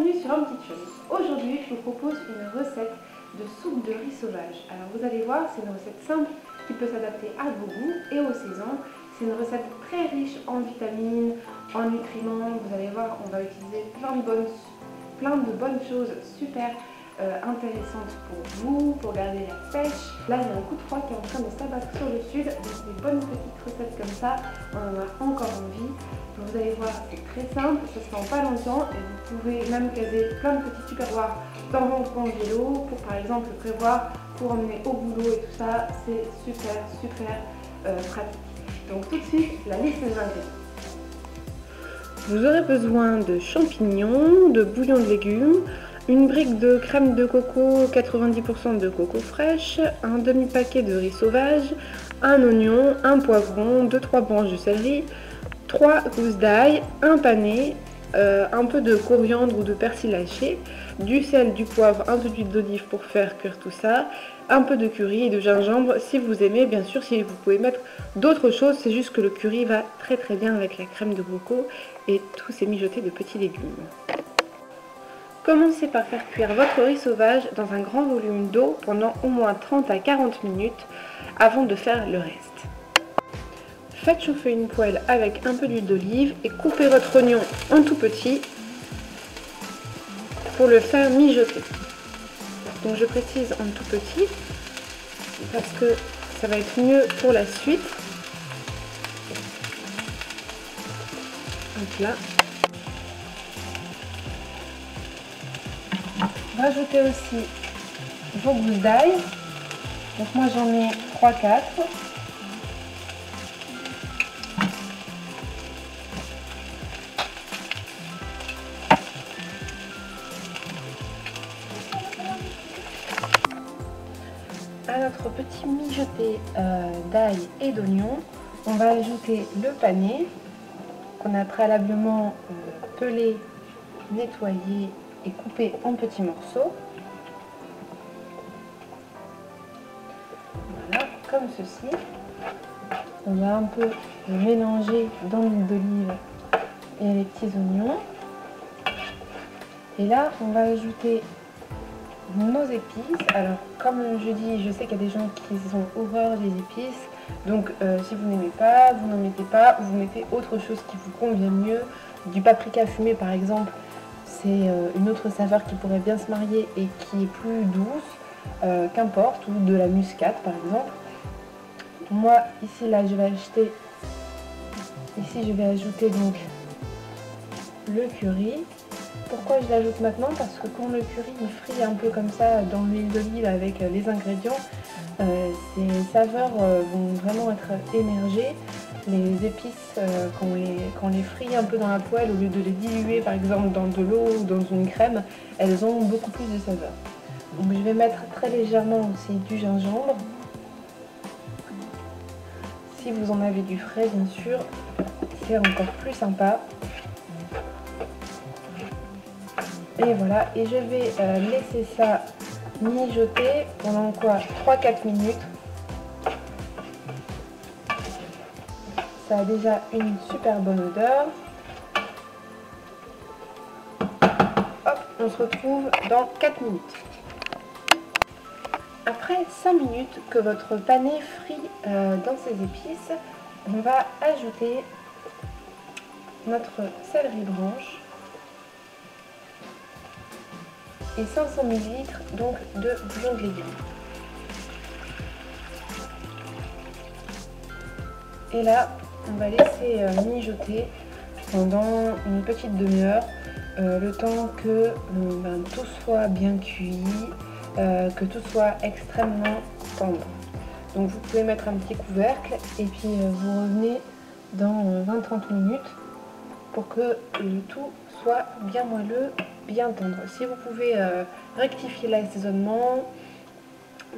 bienvenue sur Un Petit Chose. Aujourd'hui, je vous propose une recette de soupe de riz sauvage. Alors vous allez voir, c'est une recette simple qui peut s'adapter à vos goûts et aux saisons. C'est une recette très riche en vitamines, en nutriments. Vous allez voir, on va utiliser plein de bonnes choses super intéressantes pour vous, pour garder la pêche. Là, il y a un coup de froid qui est en train de s'abattre sur le sud, donc des bonnes petites recettes comme ça, on en a encore envie. Donc vous allez voir, c'est très simple, ça se fait en pas longtemps et vous pouvez même caser plein de petits tupperwares dans vos coins vélo pour par exemple le prévoir pour emmener au boulot et tout ça. C'est super pratique. Donc tout de suite, la liste des ingrédients. Vous aurez besoin de champignons, de bouillon de légumes, une brique de crème de coco, 90% de coco fraîche, un demi-paquet de riz sauvage, un oignon, un poivron, 2-3 branches de céleri, 3 gousses d'ail, un pané, un peu de coriandre ou de persil haché, du sel, du poivre, un peu d'huile d'olive pour faire cuire tout ça, un peu de curry et de gingembre si vous aimez. Bien sûr, si vous pouvez mettre d'autres choses, c'est juste que le curry va très bien avec la crème de coco et tous ces mijotés de petits légumes. Commencez par faire cuire votre riz sauvage dans un grand volume d'eau pendant au moins 30 à 40 minutes avant de faire le reste. Faites chauffer une poêle avec un peu d'huile d'olive et coupez votre oignon en tout petit pour le faire mijoter. Donc je précise en tout petit parce que ça va être mieux pour la suite. Donc là. Rajoutez aussi vos gousses d'ail. Donc moi j'en ai 3-4. À notre petit mijoté d'ail et d'oignon, on va ajouter le pané qu'on a préalablement pelé, nettoyé et coupé en petits morceaux. Voilà, comme ceci. On va un peu mélanger dans l'huile d'olive et les petits oignons. Et là, on va ajouter nos épices. Alors, comme je dis, je sais qu'il y a des gens qui ont horreur des épices. Donc, si vous n'aimez pas, vous n'en mettez pas. Vous mettez autre chose qui vous convient mieux. Du paprika fumé, par exemple. C'est une autre saveur qui pourrait bien se marier et qui est plus douce, qu'importe, ou de la muscade par exemple. Moi ici là je vais ajouter donc le curry. Pourquoi je l'ajoute maintenant? Parce que quand le curry il frit un peu comme ça dans l'huile d'olive avec les ingrédients, ces saveurs vont vraiment être émergées. Les épices, quand on les frit un peu dans la poêle, au lieu de les diluer par exemple dans de l'eau ou dans une crème, elles ont beaucoup plus de saveur. Donc je vais mettre très légèrement aussi du gingembre. Si vous en avez du frais, bien sûr, c'est encore plus sympa. Et voilà, et je vais laisser ça mijoter pendant quoi 3-4 minutes. Ça a déjà une super bonne odeur. Hop, on se retrouve dans 4 minutes. Après 5 minutes que votre pané frit dans ses épices, on va ajouter notre céleri branche et 500 ml donc de bouillon de légumes. Et là, on va laisser mijoter pendant une petite demi-heure, le temps que tout soit bien cuit, que tout soit extrêmement tendre. Donc vous pouvez mettre un petit couvercle et puis vous revenez dans 20-30 minutes pour que le tout soit bien moelleux, bien tendre. Si vous pouvez rectifier l'assaisonnement,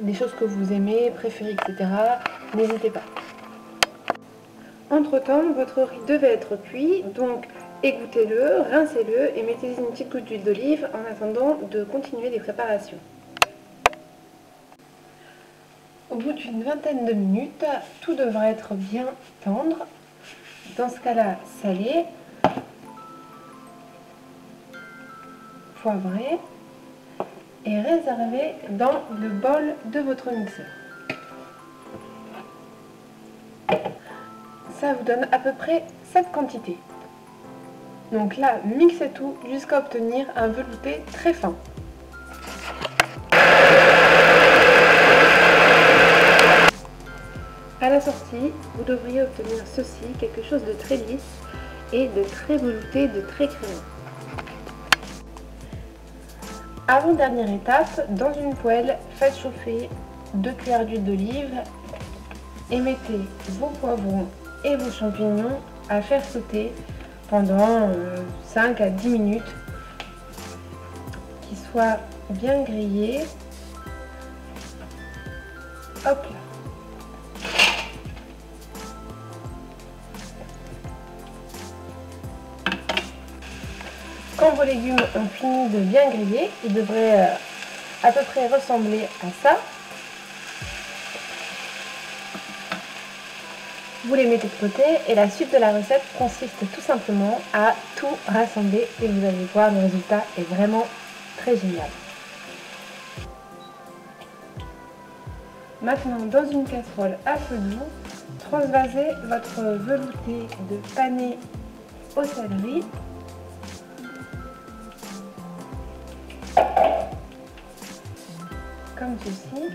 des choses que vous aimez, préférez, etc., n'hésitez pas. Entre temps, votre riz devait être cuit, donc égouttez-le, rincez-le et mettez-y une petite goutte d'huile d'olive en attendant de continuer les préparations. Au bout d'une vingtaine de minutes, tout devrait être bien tendre. Dans ce cas-là, salez. poivrée et réservez dans le bol de votre mixeur. Ça vous donne à peu près cette quantité. Donc là, mixez tout jusqu'à obtenir un velouté très fin. À la sortie, vous devriez obtenir ceci, quelque chose de très lisse et de très velouté, de très crémeux. Avant-dernière étape, dans une poêle, faites chauffer 2 cuillères d'huile d'olive et mettez vos poivrons et vos champignons à faire sauter pendant 5 à 10 minutes, qu'ils soient bien grillés. Hop là. Quand vos légumes ont fini de bien griller, ils devraient à peu près ressembler à ça. Vous les mettez de côté et la suite de la recette consiste tout simplement à tout rassembler et vous allez voir, le résultat est vraiment très génial. Maintenant, dans une casserole à feu doux, transvasez votre velouté de panais au céleri. Comme ceci.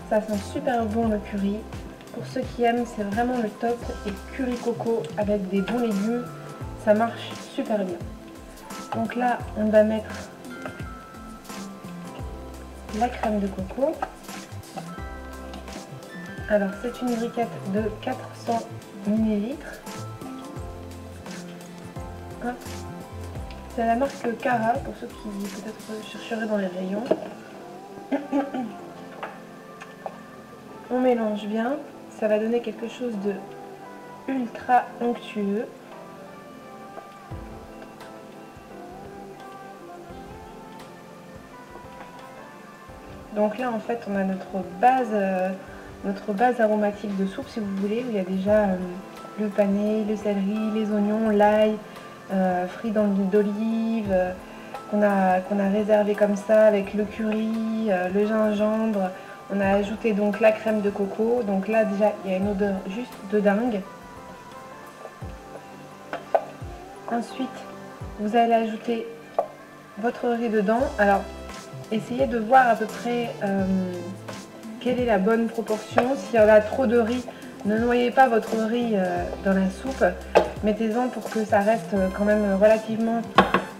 Ça sent super bon le curry. Pour ceux qui aiment, c'est vraiment le top. Et curry coco avec des bons légumes, ça marche super bien. Donc là, on va mettre la crème de coco. Alors, c'est une briquette de 400 ml. C'est la marque Cara, pour ceux qui peut-être chercheraient dans les rayons. On mélange bien, ça va donner quelque chose de ultra onctueux. Donc là en fait on a notre base aromatique de soupe si vous voulez, où il y a déjà le panais, le céleri, les oignons, l'ail, frits dans l'huile d'olive, qu'on a réservé comme ça avec le curry, le gingembre. On a ajouté donc la crème de coco. Donc là déjà il y a une odeur juste de dingue. Ensuite vous allez ajouter votre riz dedans. Alors essayez de voir à peu près quelle est la bonne proportion. S'il y en a trop de riz, ne noyez pas votre riz dans la soupe. Mettez-en pour que ça reste quand même relativement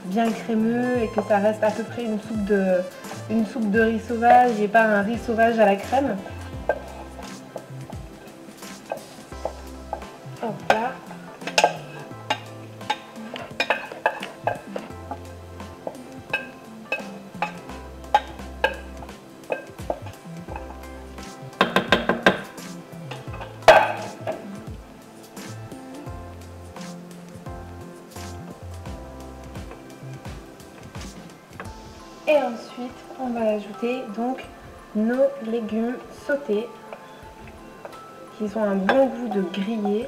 bien crémeux et que ça reste à peu près une soupe de riz sauvage et pas un riz sauvage à la crème. Hop là. Et ensuite, on va ajouter donc nos légumes sautés qui ont un bon goût de grillé.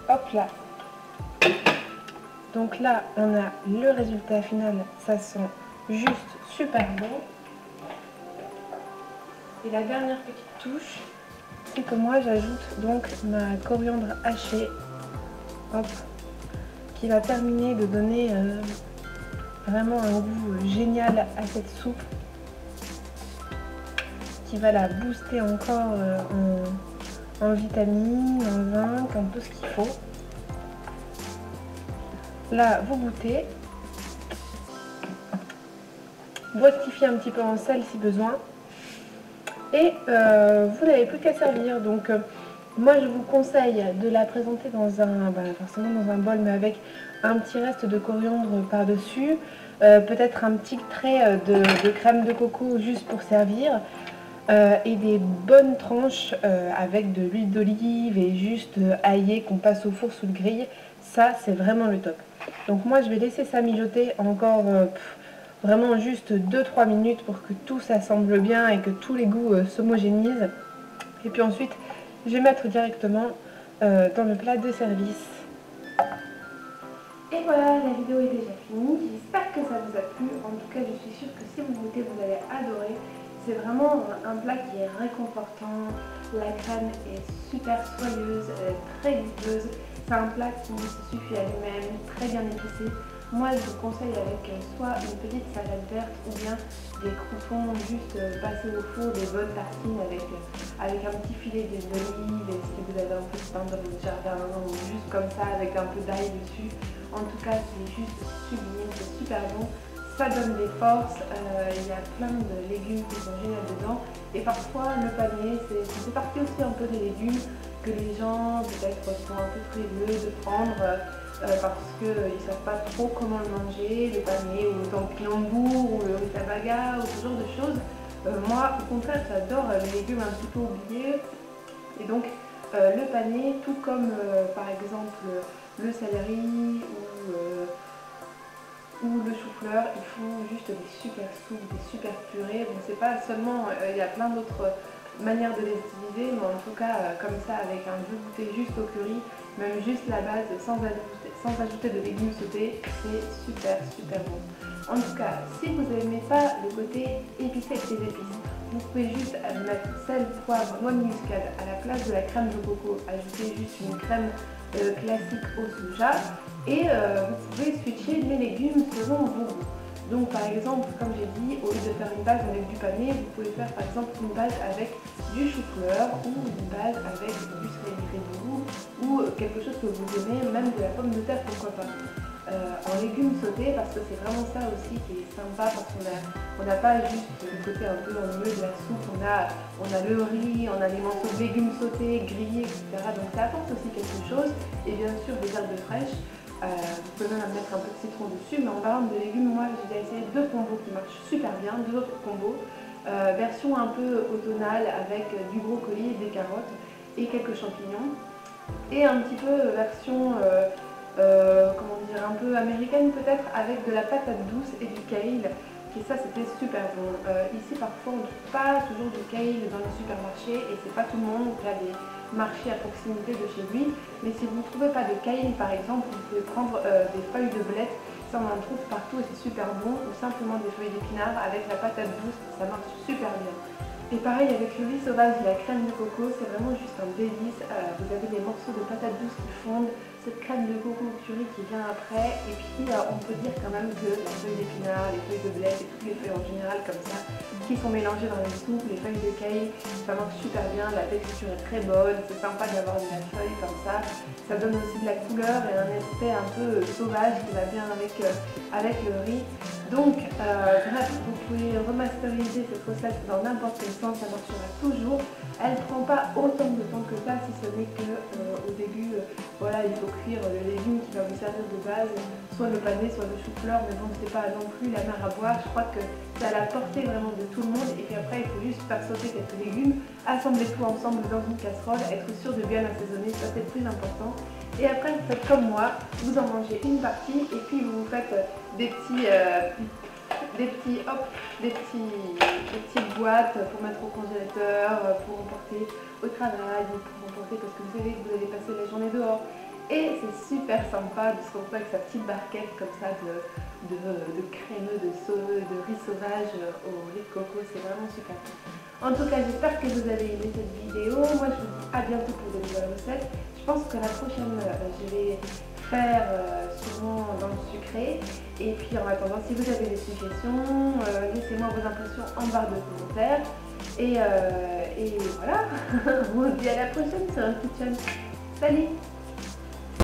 Hop là. Donc là, on a le résultat final. Ça sent juste super bon. Et la dernière petite touche, c'est que moi j'ajoute donc ma coriandre hachée, hop, qui va terminer de donner vraiment un goût génial à cette soupe, qui va la booster encore en vitamines, en zinc, en tout ce qu'il faut. Là, vous goûtez, vous rectifiez un petit peu en sel si besoin, et vous n'avez plus qu'à servir. Donc moi je vous conseille de la présenter dans forcément dans un bol, mais avec un petit reste de coriandre par-dessus, peut-être un petit trait de crème de coco juste pour servir, et des bonnes tranches avec de l'huile d'olive et juste aillé qu'on passe au four sous le grille. Ça c'est vraiment le top. Donc moi je vais laisser ça mijoter encore vraiment juste 2-3 minutes pour que tout s'assemble bien et que tous les goûts s'homogénéisent. Et puis ensuite je vais mettre directement dans le plat de service. Et voilà, la vidéo est déjà finie. J'espère que ça vous a plu. En tout cas, je suis sûre que si vous goûtez, vous allez adorer. C'est vraiment un plat qui est réconfortant. La crème est super soyeuse, elle est très goûteuse. C'est un plat qui se suffit à lui-même, très bien épicé. Moi, je vous conseille avec soit une petite salade verte ou bien des croutons juste passés au four, des bonnes tartines avec un petit filet d'huile d'olive, et si vous avez un peu de pain dans votre jardin ou juste comme ça avec un peu d'ail dessus. En tout cas, c'est juste sublime, c'est super bon. Ça donne des forces, il y a plein de légumes qui sont géniaux dedans. Et parfois, le panier, c'est fait partie aussi un peu des légumes que les gens peut-être sont un peu frileux de prendre parce qu'ils ne savent pas trop comment le manger, le panier ou le topinambour ou le rutabaga ou ce genre de choses. Moi, au contraire, j'adore les légumes un petit peu oubliés. Et donc, le panier, tout comme par exemple le céleri ou le chou-fleur, ils font juste des super soupes, des super purées. Bon, c'est pas seulement, il y a plein d'autres manière de les utiliser, mais en tout cas comme ça avec un jus goûté juste au curry, même juste la base sans ajouter de légumes sautés, c'est super bon. En tout cas, si vous n'aimez pas le côté épicé avec les épices, vous pouvez juste mettre sel, poivre, noix de muscade à la place de la crème de coco, ajouter juste une crème classique au soja et vous pouvez switcher les légumes selon vos goûts. Donc par exemple, comme j'ai dit, au lieu de faire une base avec du panier, vous pouvez faire par exemple une base avec du chou-fleur ou une base avec du céleri roux ou quelque chose que vous aimez, même de la pomme de terre, pourquoi pas. En légumes sautés, parce que c'est vraiment ça aussi qui est sympa, parce qu'on n'a pas juste le côté un peu ennuyeux de la soupe, on a le riz, on a les morceaux de légumes sautés, grillés, etc. Donc ça apporte aussi quelque chose, et bien sûr des herbes fraîches. Vous pouvez même mettre un peu de citron dessus, mais en parlant de légumes, moi j'ai déjà essayé deux combos qui marchent super bien, deux autres combos. Version un peu automnale avec du brocoli et des carottes et quelques champignons. Et un petit peu version, comment dire, un peu américaine peut-être, avec de la patate douce et du kale. Et ça c'était super bon. Ici parfois on ne trouve pas toujours du kale dans les supermarchés et c'est pas tout le monde qui a des marchés à proximité de chez lui. Mais si vous ne trouvez pas de kale par exemple, vous pouvez prendre des feuilles de blette, ça on en trouve partout et c'est super bon, ou simplement des feuilles d'épinards avec la patate douce, ça marche super bien. Et pareil avec le riz sauvage et la crème de coco, c'est vraiment juste un délice. Vous avez des morceaux de patates douces qui fondent, cette crème de coco curry qui vient après, et puis on peut dire quand même que la feuille d'épinard, les feuilles de blé et toutes les feuilles en général comme ça, qui sont mélangées dans les soupes, les feuilles de kale, ça marche super bien, la texture est très bonne, c'est sympa d'avoir de la feuille comme ça donne aussi de la couleur et un aspect un peu sauvage qui va bien avec le riz. Donc bref, vous pouvez remasteriser cette recette dans n'importe quel sens, ça marchera toujours. Elle ne prend pas autant de temps que ça, si ce n'est que au début, voilà, il faut cuire le légume qui va vous servir de base, soit le panais, soit le chou-fleur, mais bon, c'est pas non plus la mer à boire. Je crois que c'est à la portée vraiment de tout le monde. Et puis après, il faut juste faire sauter quelques légumes, assembler tout ensemble dans une casserole, être sûr de bien assaisonner, ça c'est le plus important. Et après, vous faites comme moi, vous en mangez une partie et puis vous faites des petites boîtes pour mettre au congélateur, pour emporter au travail, ou pour emporter parce que vous savez que vous allez passer la journée dehors. Et c'est super sympa de se retrouver avec sa petite barquette comme ça de crémeux, de riz sauvage au riz de coco, c'est vraiment super. En tout cas, j'espère que vous avez aimé cette vidéo. Moi, je vous dis à bientôt pour de nouvelles recettes. Je pense que la prochaine, je vais faire sûrement dans le sucré. Et puis en attendant, si vous avez des suggestions, laissez-moi vos impressions en barre de commentaires. Et voilà, on se dit à la prochaine sur un petit channel. Salut!